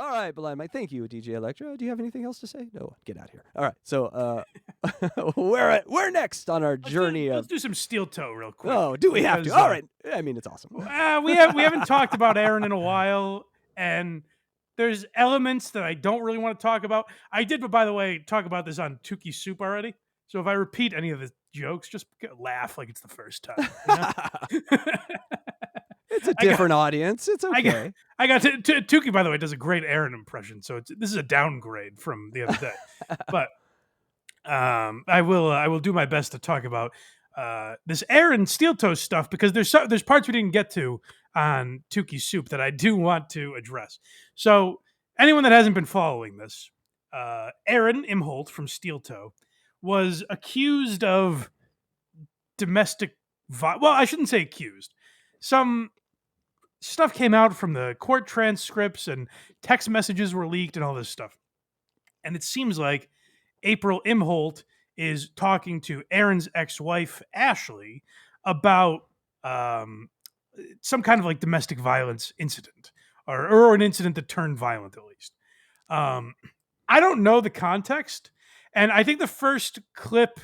All right, Blind Mike. Thank you, DJ Electro. Do you have anything else to say? No, get out of here. All right, so we're next on our journey Let's do some steel toe real quick. Oh, do we have to? All right. I mean, it's awesome. We haven't talked about Aaron in a while, and there's elements that I don't really want to talk about. I did, but by the way, talk about this on Tukey Soup already. So if I repeat any of the jokes, just laugh like it's the first time. You know? It's a different audience. It's okay. I got Tukey, by the way, does a great Aaron impression. So this is a downgrade from the other day. But I will do my best to talk about this Aaron Steel Toe stuff because there's parts we didn't get to on Tukey Soup that I do want to address. So anyone that hasn't been following this, Aaron Imholt from Steel Toe was accused of domestic well, I shouldn't say accused. Some stuff came out from the court transcripts and text messages were leaked and all this stuff. And it seems like April Imholt is talking to Aaron's ex-wife, Ashley, about some kind of like domestic violence incident or an incident that turned violent, at least. I don't know the context. And I think the first clip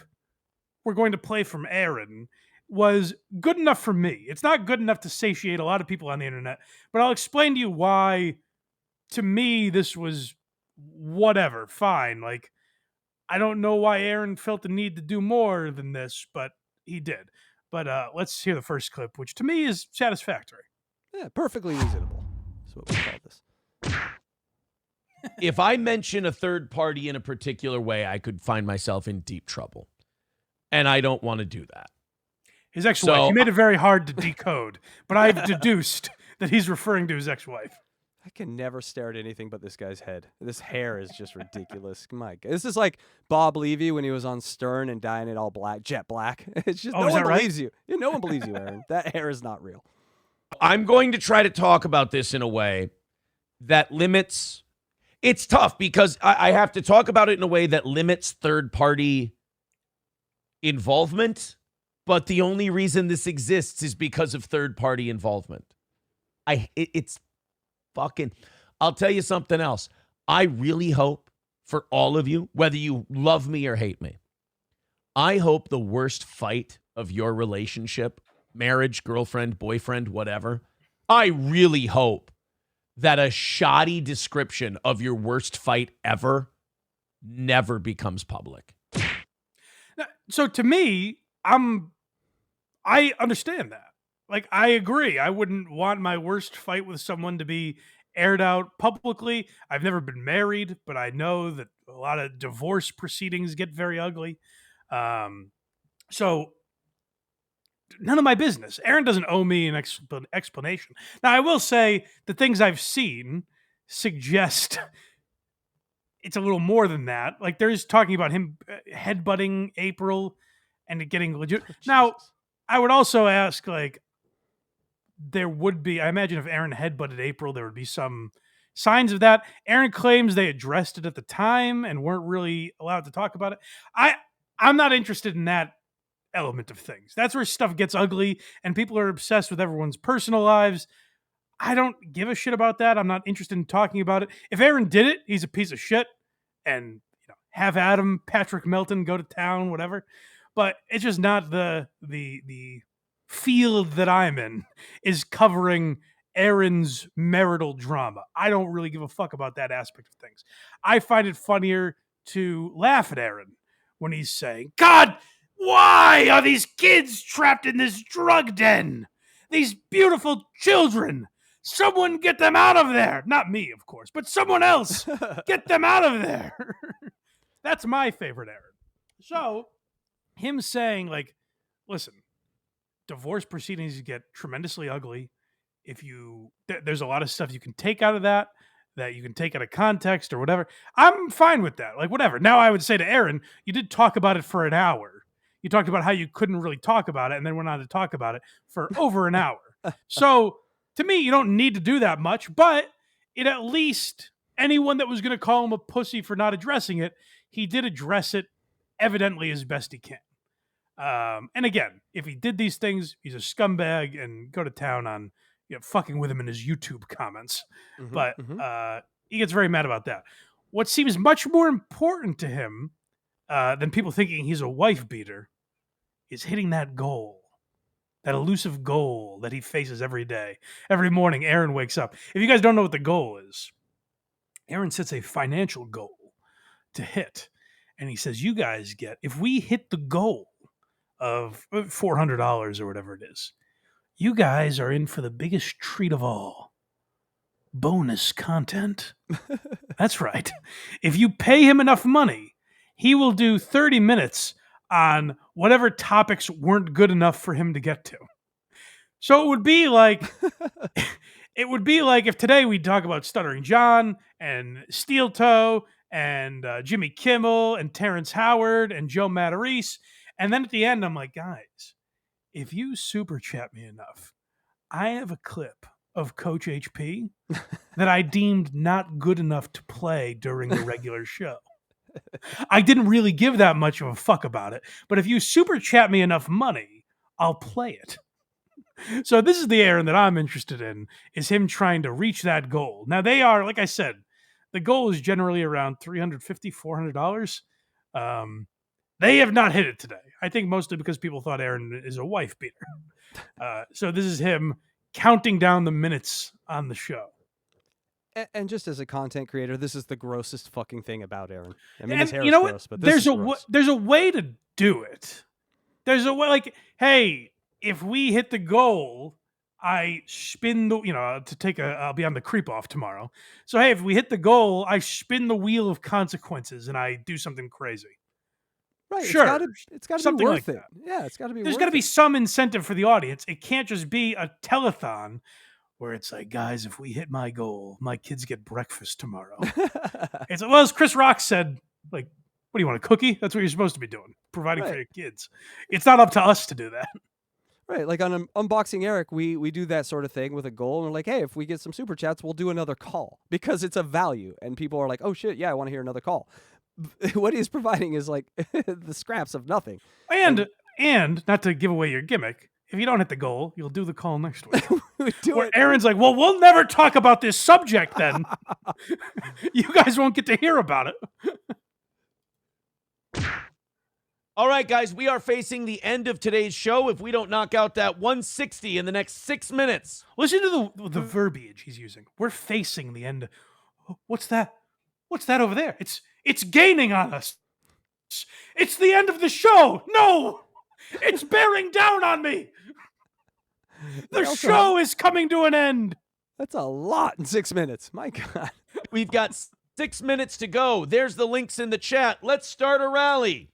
we're going to play from Aaron was good enough for me. It's not good enough to satiate a lot of people on the internet, but I'll explain to you why, to me, this was whatever, fine. Like, I don't know why Aaron felt the need to do more than this, but he did. But let's hear the first clip, which to me is satisfactory. Yeah, perfectly reasonable. That's what we call this. If I mention a third party in a particular way, I could find myself in deep trouble. And I don't want to do that. His ex-wife. He made it very hard to decode, but I've deduced that he's referring to his ex-wife. I can never stare at anything but this guy's head. This hair is just ridiculous. My God. This is like Bob Levy when he was on Stern and dyeing it all black, jet black. It's just no one believes you. Yeah, no one believes you, Aaron. That hair is not real. I'm going to try to talk about this in a way that limits. It's tough because I have to talk about it in a way that limits third-party involvement, but the only reason this exists is because of third-party involvement. It's fucking... I'll tell you something else. I really hope for all of you, whether you love me or hate me, I hope the worst fight of your relationship, marriage, girlfriend, boyfriend, whatever, I really hope that a shoddy description of your worst fight ever never becomes public. So to me, I understand that. Like, I agree. I wouldn't want my worst fight with someone to be aired out publicly. I've never been married, but I know that a lot of divorce proceedings get very ugly. So none of my business. Aaron doesn't owe me an explanation. Now, I will say the things I've seen suggest it's a little more than that. Like, there's talking about him headbutting April and it getting legit. Now, I would also ask, like, there would be, I imagine if Aaron headbutted April, there would be some signs of that. Aaron claims they addressed it at the time and weren't really allowed to talk about it. I'm not interested in that element of things. That's where stuff gets ugly and people are obsessed with everyone's personal lives. I don't give a shit about that. I'm not interested in talking about it. If Aaron did it, he's a piece of shit, and have Adam, Patrick Melton go to town, whatever. But it's just not the field that I'm in is covering Aaron's marital drama. I don't really give a fuck about that aspect of things. I find it funnier to laugh at Aaron when he's saying, God, why are these kids trapped in this drug den? These beautiful children. Someone get them out of there. Not me, of course, but someone else. Get them out of there. That's my favorite Aaron. So him saying, like, listen, divorce proceedings get tremendously ugly. If there's a lot of stuff you can take out of that you can take out of context or whatever. I'm fine with that. Like, whatever. Now I would say to Aaron, you did talk about it for an hour. You talked about how you couldn't really talk about it and then went on to talk about it for over an hour. So to me, you don't need to do that much, but it at least, anyone that was going to call him a pussy for not addressing it, he did address it evidently as best he can. And again, if he did these things, he's a scumbag and go to town on fucking with him in his YouTube comments. But He gets very mad about that. What seems much more important to him than people thinking he's a wife beater is hitting that goal. That elusive goal that he faces every day. Every morning, Aaron wakes up. If you guys don't know what the goal is, Aaron sets a financial goal to hit. And he says, you guys get, if we hit the goal of $400 or whatever it is, you guys are in for the biggest treat of all. Bonus content. That's right. If you pay him enough money, he will do 30 minutes on whatever topics weren't good enough for him to get to. So it would be like if today we talk about Stuttering John and Steel Toe and Jimmy Kimmel and Terrence Howard and Joe Matarese, and then at the end I'm like, guys, if you super chat me enough, I have a clip of Coach HP that I deemed not good enough to play during the regular show. I didn't really give that much of a fuck about it, but if you super chat me enough money, I'll play it. So this is the Aaron that I'm interested in, is him trying to reach that goal. Now they are, like I said, the goal is generally around $350, $400. They have not hit it today. I think mostly because people thought Aaron is a wife beater. So this is him counting down the minutes on the show. And just as a content creator, this is the grossest fucking thing about Aaron. I mean, his hair you is know gross, what? but this is gross. There's a way to do it. There's a way, like, hey, if we hit the goal, I spin the, I'll be on the creep off tomorrow. So, hey, if we hit the goal, I spin the wheel of consequences and I do something crazy. Right. Sure. It's got to be Something worth like it. that. Yeah, it's got to be There's got to be some incentive for the audience. It can't just be a telethon where it's like, guys, if we hit my goal, my kids get breakfast tomorrow. It's well, as Chris Rock said, like, what do you want, a cookie? That's what you're supposed to be doing, providing for your kids. It's not up to us to do that. Right. Like on Unboxing Eric, we do that sort of thing with a goal. And we're like, hey, if we get some super chats, we'll do another call because it's a value. And people are like, oh, shit, yeah, I want to hear another call. What he's providing is like the scraps of nothing. And not to give away your gimmick, if you don't hit the goal, you'll do the call next week. Where Aaron's like, well, we'll never talk about this subject then. You guys won't get to hear about it. All right, guys, we are facing the end of today's show if we don't knock out that 160 in the next 6 minutes. Listen to the verbiage he's using. We're facing the end. What's that? What's that over there? It's gaining on us. It's the end of the show. No! It's bearing down on me. The show is coming to an end. That's a lot in 6 minutes. My God. We've got 6 minutes to go. There's the links in the chat. Let's start a rally.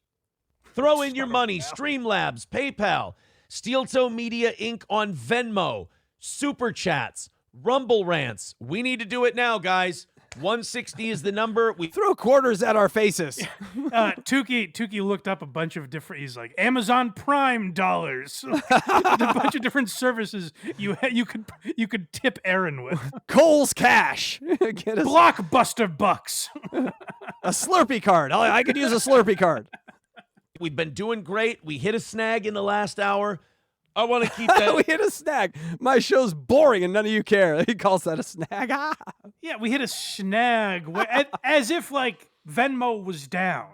Throw in your money. Streamlabs, PayPal, Steel Toe Media Inc. on Venmo, Super Chats, Rumble Rants. We need to do it now, guys. 160 is the number. We throw quarters at our faces. Tukey looked up a bunch of different. He's like Amazon Prime dollars, a bunch of different services you could tip Aaron with. Kohl's Cash, get us Blockbuster bucks, a Slurpee card. I could use a Slurpee card. We've been doing great. We hit a snag in the last hour. I want to keep that. We hit a snag. My show's boring and none of you care. He calls that a snag. Yeah, we hit a snag as if like Venmo was down.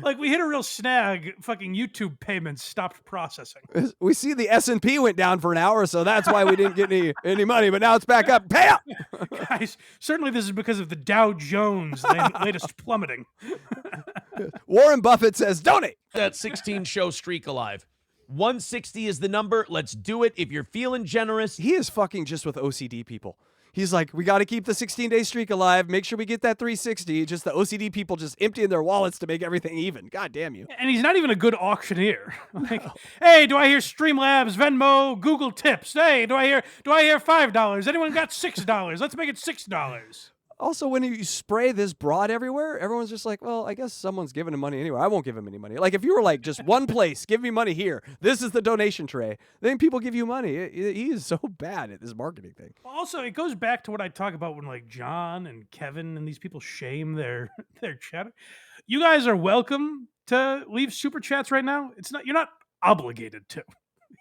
Like we hit a real snag. Fucking YouTube payments stopped processing. We see the S&P went down for an hour, so that's why we didn't get any money. But now it's back up. Pay up, guys. Certainly, this is because of the Dow Jones latest plummeting. Warren Buffett says, donate. That 16 show streak alive. 160 is the number. Let's do it. If you're feeling generous. He is fucking just with OCD people. He's like, we got to keep the 16-day streak alive. Make sure we get that 360. Just the OCD people just emptying their wallets to make everything even. God damn you. And he's not even a good auctioneer. Like, hey, do I hear Streamlabs, Venmo, Google Tips? Hey, do I hear $5? Anyone got $6? Let's make it $6. Also, when you spray this broad everywhere, everyone's just like, well, I guess someone's giving him money anyway. I won't give him any money. Like, if you were like, just one place, give me money here. This is the donation tray. Then people give you money. He is so bad at this marketing thing. Also, it goes back to what I talk about when, like, John and Kevin and these people shame their chatter. You guys are welcome to leave super chats right now. You're not obligated to.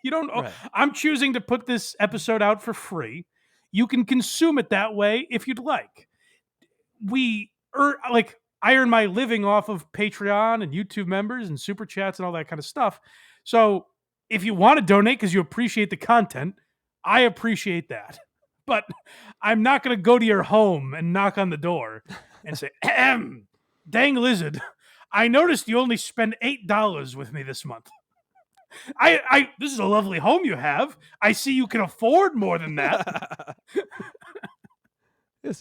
You don't. Right. I'm choosing to put this episode out for free. You can consume it that way if you'd like. I earn my living off of Patreon and YouTube members and super chats and all that kind of stuff. So if you want to donate because you appreciate the content, I appreciate that. But I'm not going to go to your home and knock on the door and say, dang lizard, I noticed you only spend $8 with me this month. This is a lovely home you have. I see you can afford more than that. Yes,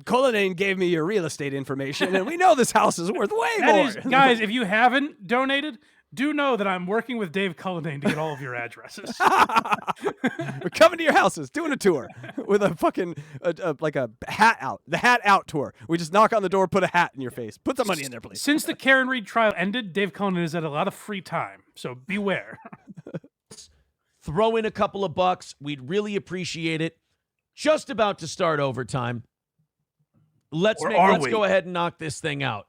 Cullinane gave me your real estate information, and we know this house is worth way more. Guys, if you haven't donated, do know that I'm working with Dave Cullinane to get all of your addresses. We're coming to your houses, doing a tour with a fucking like a hat out, the hat out tour. We just knock on the door, put a hat in your face, put the money in there, please. Since the Karen Reed trial ended, Dave Cullinane has had a lot of free time, so beware. Throw in a couple of bucks. We'd really appreciate it. Just about to start overtime. Let's go ahead and knock this thing out.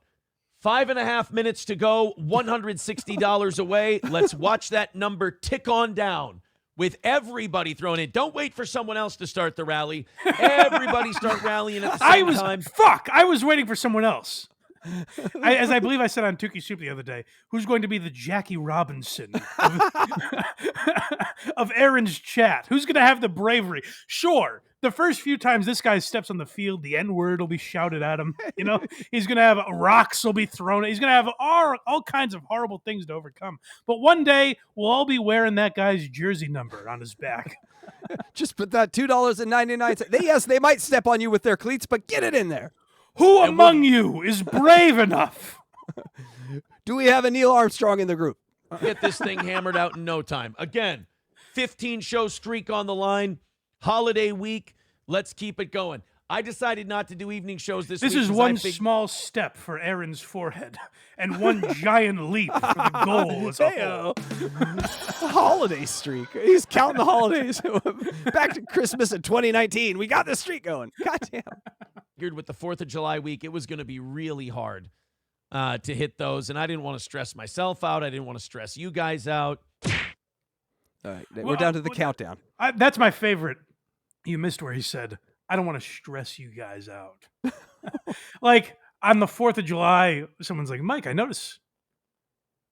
5.5 minutes to go, $160 away. Let's watch that number tick on down with everybody thrown in. Don't wait for someone else to start the rally. Everybody start rallying at the same time. I was waiting for someone else. As I believe I said on Tukey Soup the other day, who's going to be the Jackie Robinson of Aaron's chat? Who's going to have the bravery? Sure, the first few times this guy steps on the field, the N-word will be shouted at him. You know, he's going to have rocks will be thrown. He's going to have all kinds of horrible things to overcome. But one day, we'll all be wearing that guy's jersey number on his back. Just put that $2.99. Yes, they might step on you with their cleats, but get it in there. Who among you is brave enough? Do we have a Neil Armstrong in the group? Get this thing hammered out in no time. Again, 15-show streak on the line. Holiday week. Let's keep it going. I decided not to do evening shows this week. This is one small step for Aaron's forehead and one giant leap for the goal as a whole. Holiday streak. He's counting the holidays. Back to Christmas in 2019. We got this streak going. Goddamn. With the 4th of July week, it was going to be really hard to hit those, and I didn't want to stress myself out. I didn't want to stress you guys out. All right, we're down to the countdown. That's my favorite. You missed where he said, I don't want to stress you guys out. Like, on the 4th of July, someone's like, Mike, I notice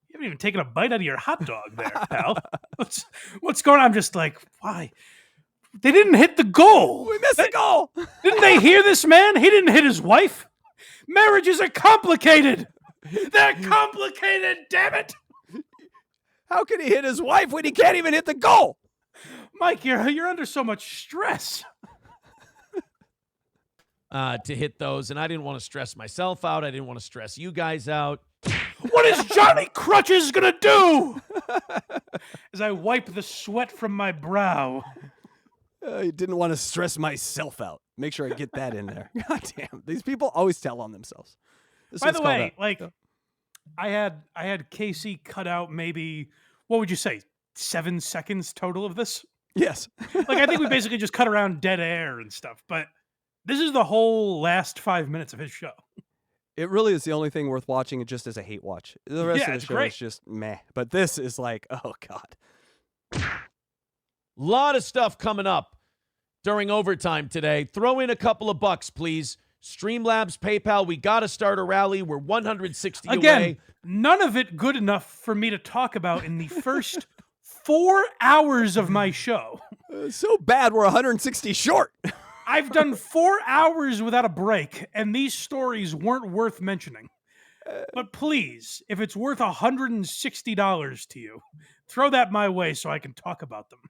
you haven't even taken a bite out of your hot dog there, pal. What's going on? I'm just like, why? They didn't hit the goal. We missed the goal. Didn't they hear this man? He didn't hit his wife. Marriages are complicated. They're complicated, damn it. How can he hit his wife when he can't even hit the goal? Mike, you're under so much stress. To hit those, and I didn't want to stress myself out. I didn't want to stress you guys out. What is Johnny Crutches gonna do? As I wipe the sweat from my brow. I didn't want to stress myself out. Make sure I get that in there. God damn. These people always tell on themselves. By the way, I had Casey cut out maybe, what would you say, 7 seconds total of this? Yes. I think we basically just cut around dead air and stuff, but this is the whole last 5 minutes of his show. It really is the only thing worth watching just as a hate watch. The rest of the show great. is just meh. But this is like, oh, God. Lot of stuff coming up during overtime today. Throw in a couple of bucks, please. Streamlabs, PayPal, we got to start a rally. We're 160 Again, away. None of it good enough for me to talk about in the first 4 hours of my show. So bad we're 160 short. I've done 4 hours without a break, and these stories weren't worth mentioning. But please, if it's worth $160 to you, throw that my way so I can talk about them.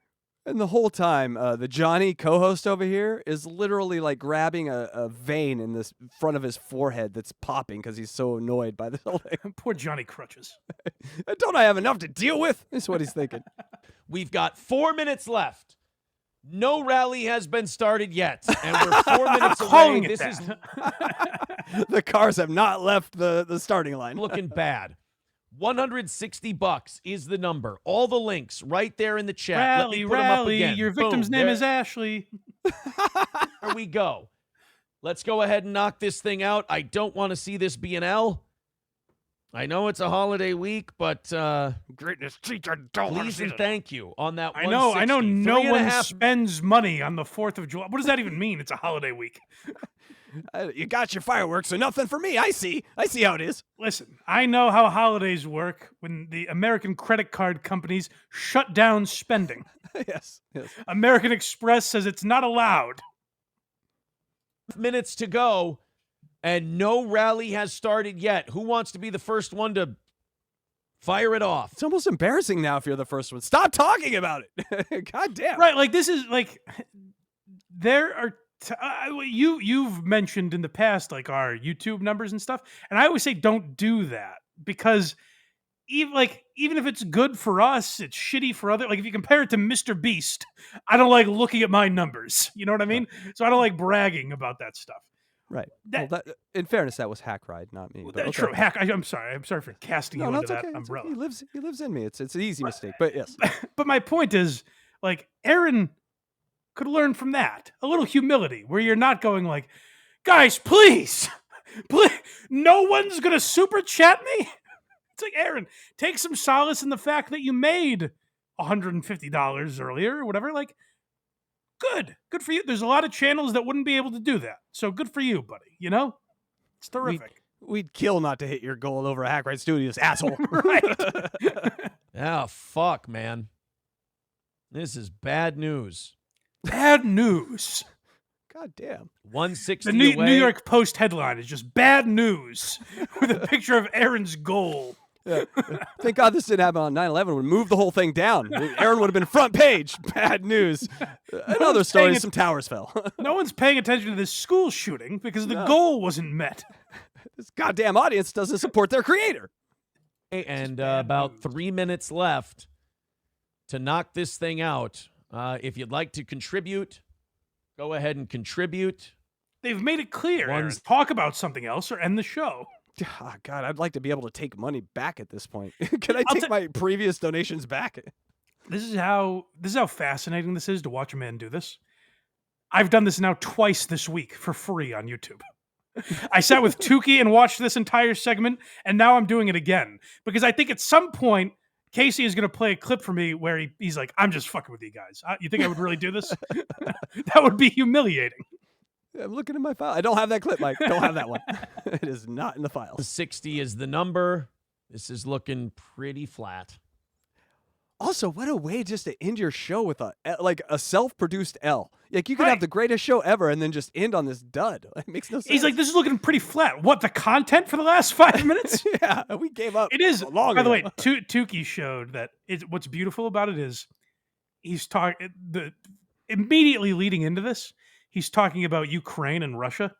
And the whole time, the Johnny co-host over here is literally like grabbing a vein in this front of his forehead that's popping because he's so annoyed by this whole thing. Poor Johnny Crutches. Don't I have enough to deal with? Is what he's thinking. We've got 4 minutes left. No rally has been started yet, and we're 4 minutes away. This is the cars have not left the starting line. Looking bad. $160 is the number. All the links right there in the chat. Rally, rally. Your victim's name is Ashley. There we go. Let's go ahead and knock this thing out. I don't want to see this be an L. I know it's a holiday week, but Greatness teacher, don't please and thank you on that. I know 160. no Three and a one half- spends money on the 4th of July. What does that even mean? It's a holiday week. You got your fireworks, so nothing for me. I see how it is. Listen, I know how holidays work when the American credit card companies shut down spending. Yes. American Express says it's not allowed. Minutes to go, and no rally has started yet. Who wants to be the first one to fire it off? It's almost embarrassing now if you're the first one. Stop talking about it. God damn. Right, like this is like there are you've mentioned in the past like our YouTube numbers and stuff, and I always say don't do that because even if it's good for us, it's shitty for other. Like if you compare it to Mr. Beast, I don't like looking at my numbers. You know what I mean? So I don't like bragging about that stuff. Right. In fairness, that was Hack Ride, not me. But okay. True. Hack. I'm sorry. I'm sorry for casting you under that umbrella. Okay. He lives in me. It's an easy mistake, but yes. But my point is, like, Aaron could learn from that. A little humility, where you're not going like, guys, please, no one's gonna super chat me. It's like, Aaron, take some solace in the fact that you made $150 earlier or whatever. Like, good for you. There's a lot of channels that wouldn't be able to do that. So good for you, buddy. You know, it's terrific. We'd kill not to hit your goal over at Hack Ride Studios, asshole. Right. Oh, fuck, man. This is bad news. Bad news. God damn. 160 The New away. York Post headline is just bad news with a picture of Aaron's goal. Yeah. Thank God this didn't happen on 9/11. Would move the whole thing down. Aaron would have been front page. Bad news. Another story, some towers fell. No one's paying attention to this school shooting because the goal wasn't met. This goddamn audience doesn't support their creator. And about 3 minutes left to knock this thing out. If you'd like to contribute, go ahead and contribute. They've made it clear. Aaron, talk about something else or end the show. Oh, God, I'd like to be able to take money back at this point. Can I take my previous donations back? This is how fascinating this is to watch a man do this. I've done this now twice this week for free on YouTube. I sat with Tukey and watched this entire segment, and now I'm doing it again because I think at some point Casey is going to play a clip for me where he's like, "I'm just fucking with you guys. You think I would really do this?" That would be humiliating. I'm looking at my file. I don't have that clip, Mike. Don't have that one. It is not in the files. 60 is the number. This is looking pretty flat. Also, what a way just to end your show with a self-produced L. Like you could have the greatest show ever and then just end on this dud. It makes no sense. He's like, this is looking pretty flat. What, the content for the last 5 minutes? Yeah, we gave up. It is. Long by the ago. way, Tukey showed that what's beautiful about it is he's talking immediately leading into this. He's talking about Ukraine and Russia,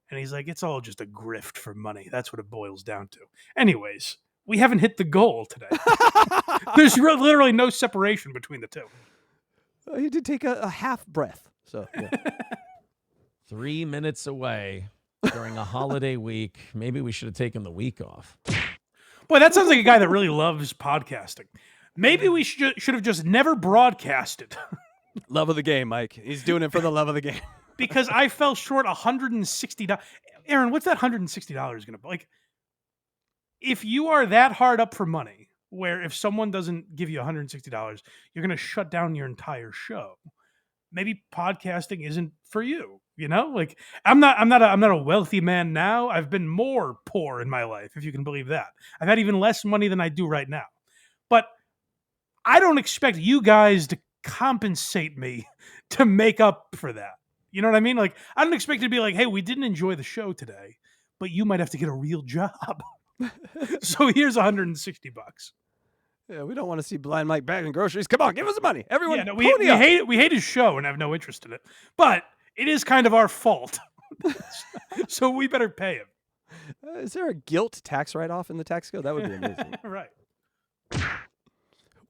and he's like, it's all just a grift for money. That's what it boils down to. Anyways, we haven't hit the goal today. There's literally no separation between the two. He did take a half breath. So, yeah. 3 minutes away during a holiday week. Maybe we should have taken the week off. Boy, that sounds like a guy that really loves podcasting. Maybe we should have just never broadcasted. Love of the game, Mike. He's doing it for the love of the game. Because I fell short $160. Aaron, what's that $160 going to be? Like, if you are that hard up for money, where if someone doesn't give you $160, you're going to shut down your entire show. Maybe podcasting isn't for you. You know, like I'm not a wealthy man now. I've been more poor in my life, if you can believe that. I've had even less money than I do right now. But I don't expect you guys to compensate me to make up for that. You know what I mean? Like, I don't expect it to be like, hey, we didn't enjoy the show today, but you might have to get a real job. So here's $160. Yeah, we don't want to see Blind Mike bagging groceries. Come on, give us the money. Everyone, yeah, no, we hate it. We hate his show and have no interest in it. But it is kind of our fault. So we better pay him. Is there a guilt tax write-off in the tax code? That would be amazing. Right.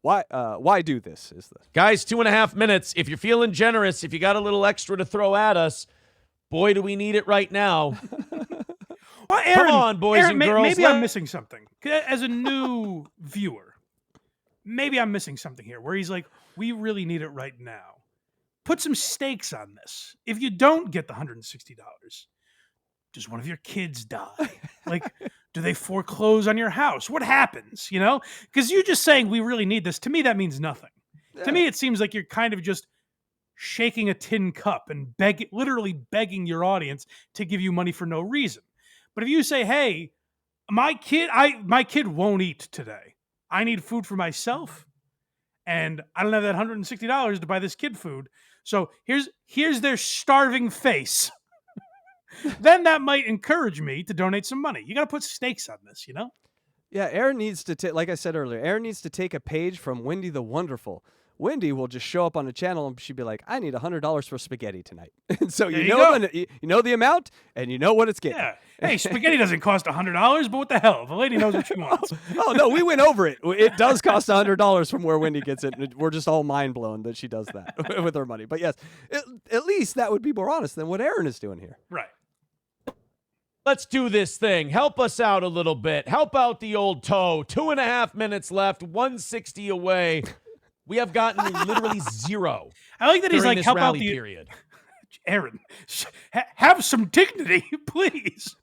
Why do this? Is this guys? 2.5 minutes. If you're feeling generous, if you got a little extra to throw at us, boy, do we need it right now. Well, Aaron, come on, boys and girls. Maybe I'm missing something. As a new viewer, maybe I'm missing something here where he's like, we really need it right now. Put some stakes on this. If you don't get the $160, does one of your kids die? Like, do they foreclose on your house? What happens? Because you just saying we really need this, to me, that means nothing. Yeah. To me, it seems like you're kind of just shaking a tin cup and literally begging your audience to give you money for no reason. But if you say, hey, my kid won't eat today. I need food for myself, and I don't have that $160 to buy this kid food. So here's their starving face. Then that might encourage me to donate some money. You got to put stakes on this, Yeah, Aaron needs to take, like I said earlier, Aaron needs to take a page from Wendy the Wonderful. Wendy will just show up on the channel and she'd be like, I need $100 for spaghetti tonight. And so you know the amount and you know what it's getting. Yeah. Hey, spaghetti doesn't cost $100, but what the hell? The lady knows what she wants. Oh, no, we went over it. It does cost $100 from where Wendy gets it. And we're just all mind blown that she does that with her money. But yes, at least that would be more honest than what Aaron is doing here. Right. Let's do this thing. Help us out a little bit. Help out the old toe. 2.5 minutes left, 160 away. We have gotten literally zero. I like that he's like, help out the period. Aaron, have some dignity, please.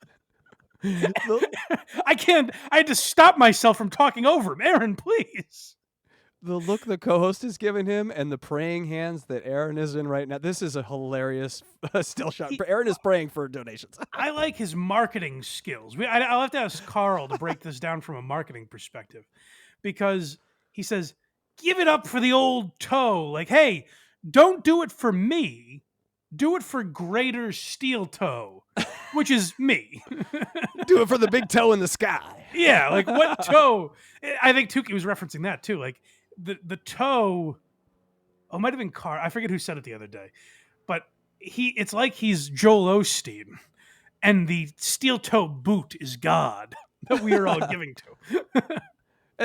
I had to stop myself from talking over him. Aaron, please. The look the co-host is giving him and the praying hands that Aaron is in right now. This is a hilarious still shot. Aaron is praying for donations. I like his marketing skills. I'll have to ask Carl to break this down from a marketing perspective, because he says, give it up for the old toe. Like, hey, don't do it for me. Do it for greater steel toe, which is me. Do it for the big toe in the sky. Yeah, like what toe? I think Tukey was referencing that too. Like the toe, it might have been Carr. I forget who said it the other day. But it's like he's Joel Osteen, and the steel toe boot is God that we are all giving to.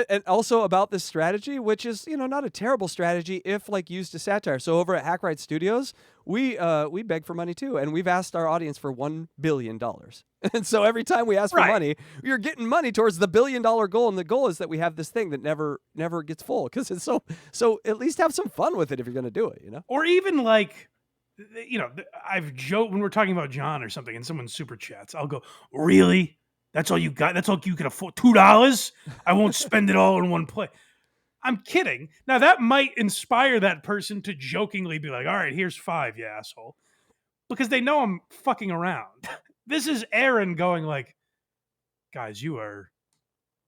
And also about this strategy, which is, not a terrible strategy if used as satire. So over at Hackwright Studios, we beg for money too, and we've asked our audience for $1 billion. And so every time we ask for money, you're getting money towards the $1 billion goal, and the goal is that we have this thing that never gets full, because it's so at least have some fun with it if you're going to do it, Or even I've joked when we're talking about John or something, and someone super chats, I'll go, really? That's all you got? That's all you can afford? $2? I won't spend it all in one play. I'm kidding. Now, that might inspire that person to jokingly be like, all right, here's $5, you asshole. Because they know I'm fucking around. This is Aaron going like, guys, you're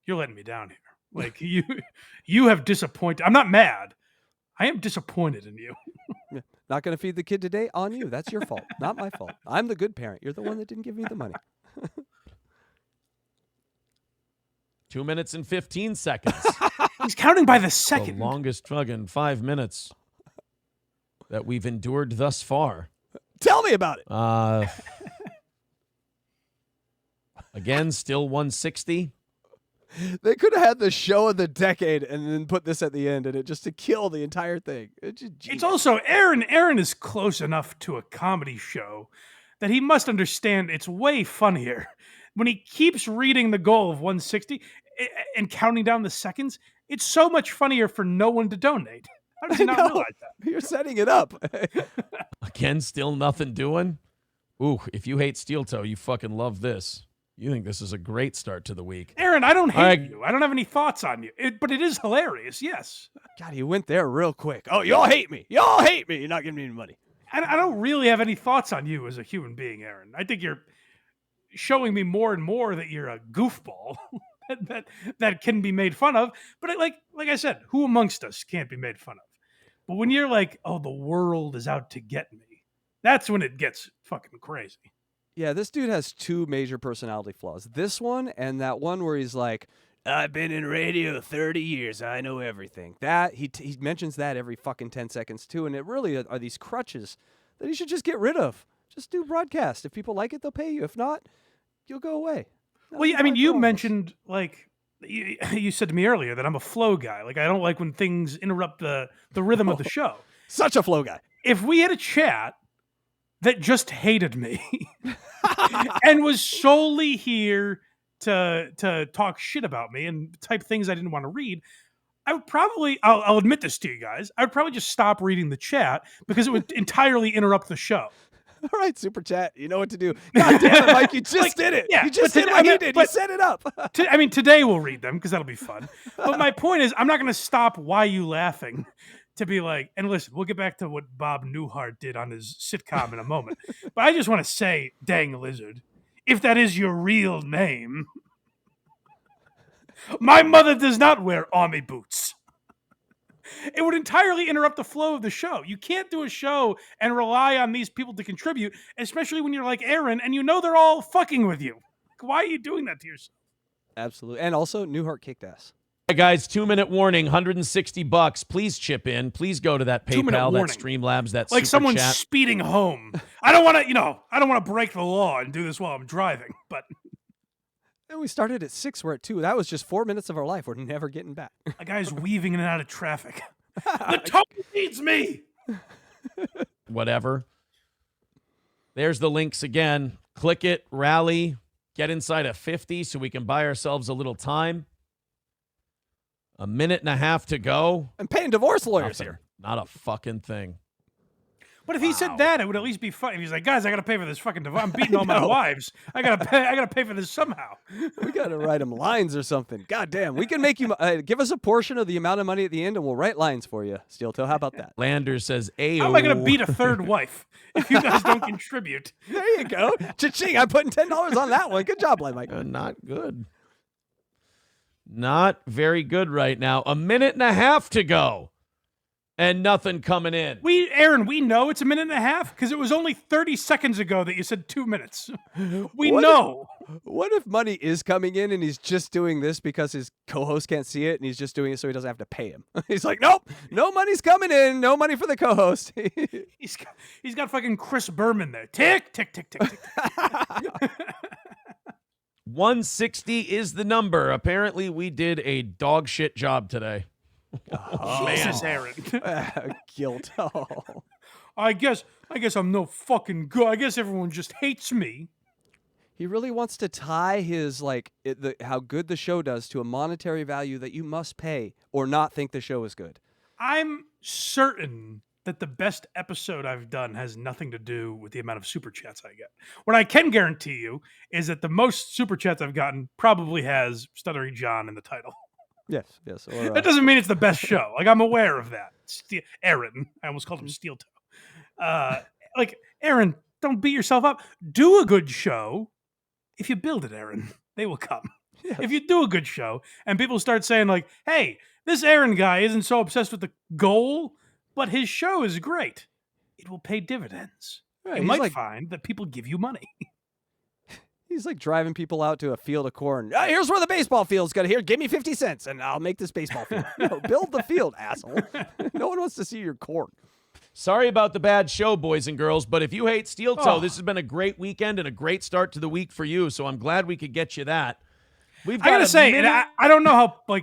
letting me down here. Like, you have disappointed. I'm not mad. I am disappointed in you. Yeah. Not going to feed the kid today? On you. That's your fault. Not my fault. I'm the good parent. You're the one that didn't give me the money. 2 minutes and 15 seconds. He's counting by the second. The longest fucking 5 minutes that we've endured thus far. Tell me about it. Again, still 160. They could have had the show of the decade and then put this at the end, and it just to kill the entire thing. It's also Aaron. Aaron is close enough to a comedy show that he must understand it's way funnier when he keeps reading the goal of 160 and counting down the seconds. It's so much funnier for no one to donate. How does he not realize that? You're setting it up. Again, still nothing doing. Ooh, if you hate Steel Toe, you fucking love this. You think this is a great start to the week. Aaron, I don't hate you. I don't have any thoughts on you. But it is hilarious, yes. God, you went there real quick. Oh, y'all hate me. Y'all hate me. You're not giving me any money. I don't really have any thoughts on you as a human being, Aaron. I think you're showing me more and more that you're a goofball that can be made fun of. But like I said, who amongst us can't be made fun of? But when you're like, oh, the world is out to get me, that's when it gets fucking crazy. Yeah, this dude has two major personality flaws. This one and that one where he's like, I've been in radio 30 years. I know everything. That he mentions that every fucking 10 seconds too. And it really are these crutches that he should just get rid of. Just do broadcast. If people like it, they'll pay you. If not, you'll go away. Well, I mean, you mentioned, like, you said to me earlier that I'm a flow guy. Like, I don't like when things interrupt the rhythm of the show. Such a flow guy. If we had a chat that just hated me and was solely here to talk shit about me and type things I didn't want to read, I would probably, I'll admit this to you guys, I would probably just stop reading the chat because it would entirely interrupt the show. All right, super chat. You know what to do. God damn it, Mike! You just did it. Yeah, you just but did what he did. You set it up. I mean, today we'll read them because that'll be fun. But my point is, I'm not going to stop Why You Laughing to be like, and listen, we'll get back to what Bob Newhart did on his sitcom in a moment. But I just want to say, dang lizard, if that is your real name, my mother does not wear army boots. It would entirely interrupt the flow of the show. You can't do a show and rely on these people to contribute, especially when you're like Aaron and you know they're all fucking with you. Why are you doing that to yourself? Absolutely. And also, Newhart kicked ass. Hey guys, 2-minute warning, $160. Please chip in. Please go to that PayPal, that Streamlabs, that like super someone's chat. speeding home. I don't want to, I don't want to break the law and do this while I'm driving, but. And we started at 6. We're at 2. That was just 4 minutes of our life. We're never getting back. A guy's weaving in and out of traffic. The tone needs me. Whatever. There's the links again. Click it, rally, get inside of 50 so we can buy ourselves a little time. 1.5 minutes to go. I'm paying divorce lawyers here. Not a fucking thing. But if he said that, it would at least be fun. If he's like, guys, I got to pay for this fucking divorce. I'm beating all my wives. I got to pay for this somehow. We got to write him lines or something. God damn. We can make you give us a portion of the amount of money at the end and we'll write lines for you. Steel Toe, how about that? Lander says, Ayo. How am I going to beat a third wife if you guys don't contribute? There you go. Cha-ching. I'm putting $10 on that one. Good job, Mike. Not good. Not very good right now. 1.5 minutes to go. And nothing coming in. Aaron, we know it's 1.5 minutes because it was only 30 seconds ago that you said 2 minutes. We know. What if money is coming in and he's just doing this because his co-host can't see it and he's just doing it so he doesn't have to pay him? He's like, nope, no money's coming in. No money for the co-host. he's got fucking Chris Berman there. Tick, tick, tick, tick, tick. 160 is the number. Apparently, we did a dog shit job today. Oh, Jesus, Aaron. Guilt. Oh. I guess I'm no fucking good. I guess everyone just hates me. He really wants to tie his how good the show does to a monetary value that you must pay or not think the show is good. I'm certain that the best episode I've done has nothing to do with the amount of super chats I get. What I can guarantee you is that the most super chats I've gotten probably has Stuttering John in the title. Yes. Or, that doesn't mean it's the best show. Like, I'm aware of that. Aaron. I almost called him Steel Toe. Aaron, don't beat yourself up. Do a good show. If you build it, Aaron, they will come. Yes. If you do a good show and people start saying, like, hey, this Aaron guy isn't so obsessed with the goal, but his show is great, it will pay dividends. Right, you might find that people give you money. He's like driving people out to a field of corn. Here's where the baseball field's going to here. Give me 50 cents and I'll make this baseball field. Build the field, asshole. No one wants to see your corn. Sorry about the bad show, boys and girls, but if you hate Steel Toe, this has been a great weekend and a great start to the week for you, so I'm glad we could get you that. I got to say, and I don't know how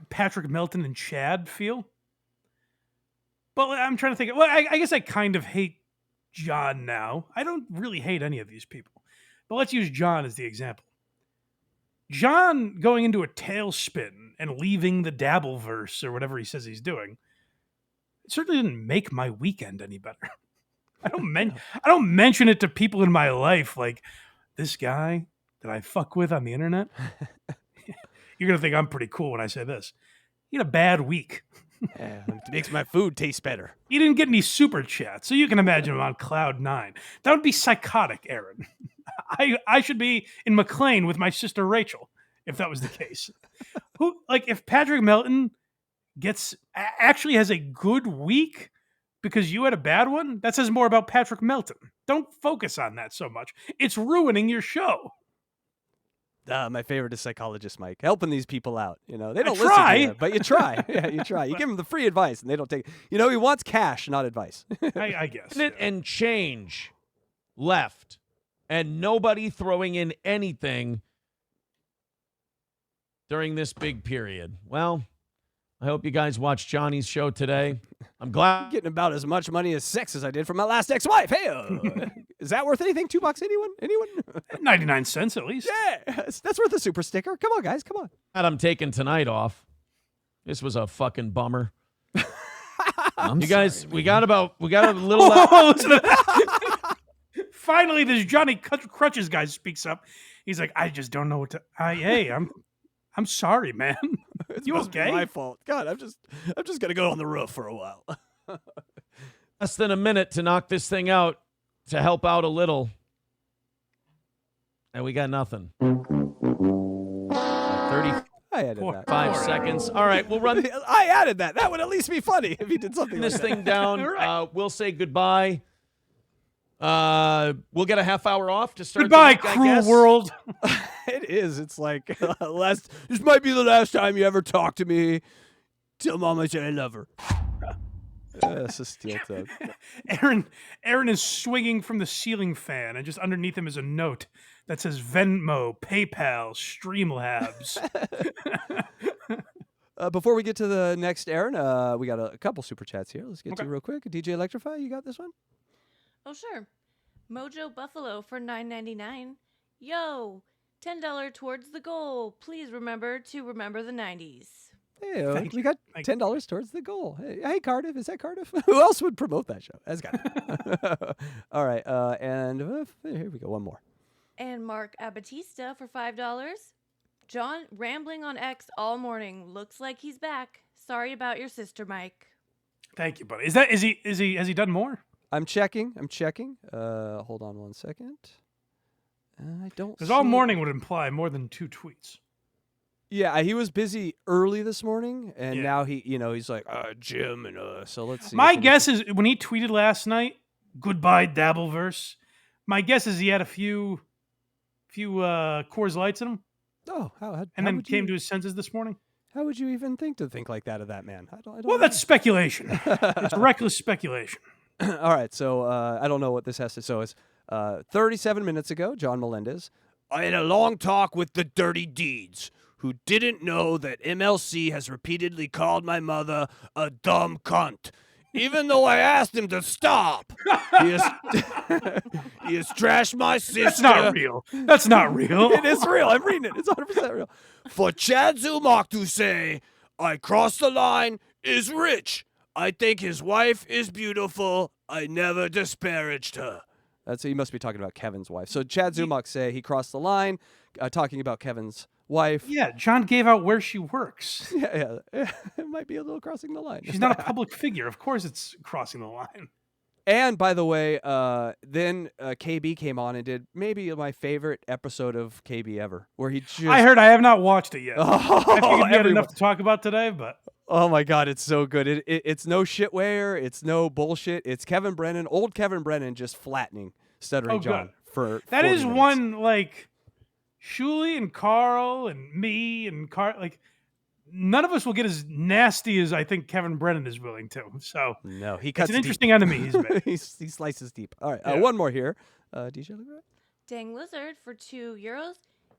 Patrick Melton and Chad feel, but I'm trying to think. Well, I guess I kind of hate John now. I don't really hate any of these people. But let's use John as the example. John going into a tailspin and leaving the Dabbleverse or whatever he says he's doing, it certainly didn't make my weekend any better. I don't mention it to people in my life like, this guy that I fuck with on the internet. You're going to think I'm pretty cool when I say this. He had a bad week. Yeah, it makes my food taste better. He didn't get any super chats, so you can imagine him on cloud 9. That would be psychotic, Aaron. I should be in McLean with my sister Rachel, if that was the case. If Patrick Melton actually has a good week because you had a bad one, that says more about Patrick Melton. Don't focus on that so much. It's ruining your show. My favorite is psychologist Mike, helping these people out. They don't listen to you, but you try. Yeah, you try. You give them the free advice, and they don't take. He wants cash, not advice. I guess. And change left, and nobody throwing in anything during this big period. Well, I hope you guys watched Johnny's show today. I'm glad. I'm getting about as much money as sex as I did from my last ex-wife. Hey, is that worth anything? $2? Anyone? 99 cents at least. Yeah, that's worth a super sticker. Come on, guys. Come on. I'm taking tonight off. This was a fucking bummer. You guys, we got a little. Finally, this Johnny Crutches guy speaks up. He's like, I just don't know what to. Hey, I'm sorry, man. It's You supposed to be okay? my fault. God, I'm just gonna go on the roof for a while. Less than a minute to knock this thing out, to help out a little. And we got nothing. 35 I added that. seconds. All right, we'll run I added that. That would at least be funny if he did something this like that. thing down. Right. We'll say goodbye. We'll get a half hour off to start. Goodbye, the week, cruel world. It is. It's like this might be the last time you ever talk to me. Tell Mom I say I love her. That's a steel toe. Aaron is swinging from the ceiling fan, and just underneath him is a note that says Venmo, PayPal, Streamlabs. Before we get to the next Aaron, we got a couple super chats here. Let's get to real quick. DJ Electrify, you got this one? Oh, sure. Mojo Buffalo for $9.99. Yo, $10 towards the goal. Please remember to remember the 90s. Hey, we got $10 towards the goal. Hey, Cardiff. Is that Cardiff? Who else would promote that show? That's Cardiff. All right. And here we go. One more. And Mark Abatista for $5. John rambling on X all morning. Looks like he's back. Sorry about your sister, Mike. Thank you, buddy. Has he done more? I'm checking. Hold on one second. I don't. Because all morning would imply more than 2 tweets. Yeah, he was busy early this morning, and now he's like gym and so let's see. My guess is when he tweeted last night, "Goodbye Dabbleverse." My guess is he had a few Coors Lights in him. Oh, and then came to his senses this morning. How would you even think like that of that man? I don't well, that's speculation. It's reckless speculation. All right, so I don't know what this has to. So it's 37 minutes ago, John Melendez. I had a long talk with the Dirty Deeds, who didn't know that MLC has repeatedly called my mother a dumb cunt. Even though I asked him to stop, he has trashed my sister. That's not real. That's not real. It is real. I'm reading it. It's 100% real. For Chad Zumach to say, I crossed the line, is rich. I think his wife is beautiful. I never disparaged her. He must be talking about Kevin's wife. So Chad Zumach say he crossed the line, talking about Kevin's wife. Yeah, John gave out where she works. Yeah. It might be a little crossing the line. She's not a public figure. Of course it's crossing the line. And by the way, then KB came on and did maybe my favorite episode of KB ever, where he just... I heard. I have not watched it yet. I figured we had everyone. enough to talk about today, but... Oh my God, it's so good. It's no shitware. It's no bullshit. It's Kevin Brennan, old Kevin Brennan, just flattening Stuttering John for that 40 is minutes. One, like, Shuli and Carl and me and like, none of us will get as nasty as I think Kevin Brennan is willing to. So no, he cuts it's an deep. interesting enemy he's made. he slices deep. All right, one more here. DJ, look at that. Dang Lizard for €2.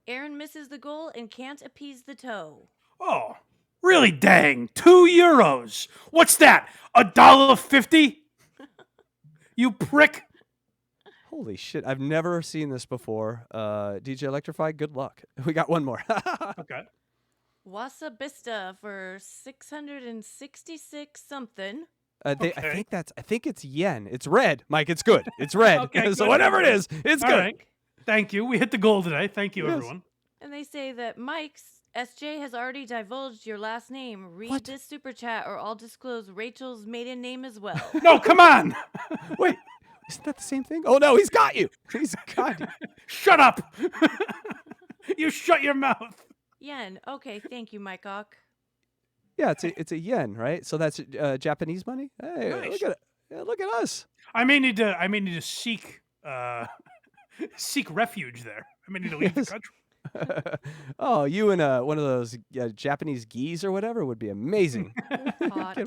Aaron misses the goal and can't appease the toe. Oh, really? Dang, €2. What's that? $1.50? You prick. Holy shit, I've never seen this before. DJ Electrify, good luck. We got one more. Okay. Wasabista for 666 something. I think it's yen. It's red, Mike. It's good. It's red. Okay, so good. whatever it is, it's All good. right. Thank you. We hit the goal today. Thank you, Yes. everyone. And they say that Mike's SJ has already divulged your last name. Read this super chat or I'll disclose Rachel's maiden name as well. No, come on. Wait, isn't that the same thing? Oh no, he's got you. He's got you. Shut up. You shut your mouth. Yen. Okay, thank you, Mike Ock. Yeah, it's a yen, right? So that's Japanese money. Hey, Nice. look at it. Yeah, look at us. I may need to seek refuge there. I may need to leave the Yes. country. Oh, you and one of those Japanese geese or whatever would be amazing. Hot.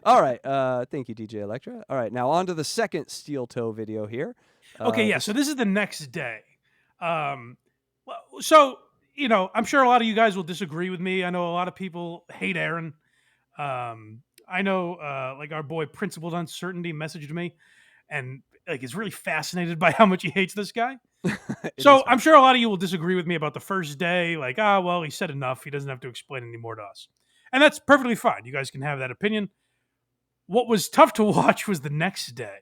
All right. Thank you, DJ Electra. All right, now on to the second steel toe video here. Okay, yeah. So this is the next day. So I'm sure a lot of you guys will disagree with me. I know a lot of people hate Aaron. I know, like our boy Principled Uncertainty messaged me, and like is really fascinated by how much he hates this guy. So I'm sure a lot of you will disagree with me about the first day. Like, well, he said enough. He doesn't have to explain any more to us, and that's perfectly fine. You guys can have that opinion. What was tough to watch was the next day,